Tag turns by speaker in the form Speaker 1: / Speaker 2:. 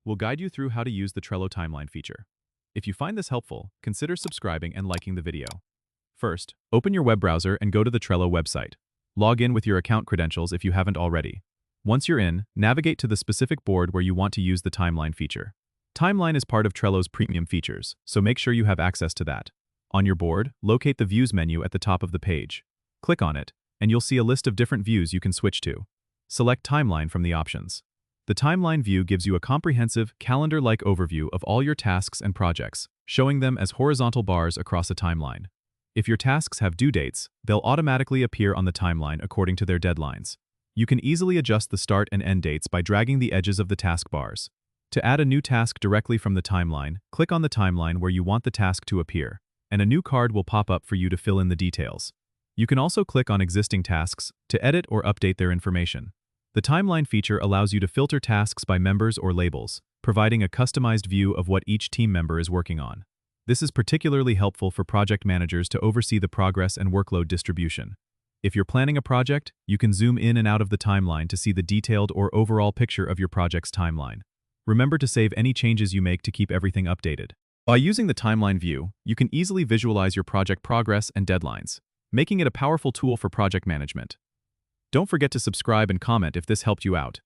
Speaker 1: we'll guide you through how to use the Trello Timeline feature. If you find this helpful, consider subscribing and liking the video. First, open your web browser and go to the Trello website. Log in with your account credentials if you haven't already. Once you're in, navigate to the specific board where you want to use the Timeline feature. Timeline is part of Trello's premium features, so make sure you have access to that. On your board, locate the Views menu at the top of the page. Click on it, and you'll see a list of different views you can switch to. Select Timeline from the options. The Timeline view gives you a comprehensive, calendar-like overview of all your tasks and projects, showing them as horizontal bars across a timeline. If your tasks have due dates, they'll automatically appear on the timeline according to their deadlines. You can easily adjust the start and end dates by dragging the edges of the task bars. To add a new task directly from the timeline, click on the timeline where you want the task to appear, and a new card will pop up for you to fill in the details. You can also click on existing tasks to edit or update their information. The Timeline feature allows you to filter tasks by members or labels, providing a customized view of what each team member is working on. This is particularly helpful for project managers to oversee the progress and workload distribution. If you're planning a project, you can zoom in and out of the timeline to see the detailed or overall picture of your project's timeline. Remember to save any changes you make to keep everything updated. By using the Timeline view, you can easily visualize your project progress and deadlines, making it a powerful tool for project management. Don't forget to subscribe and comment if this helped you out.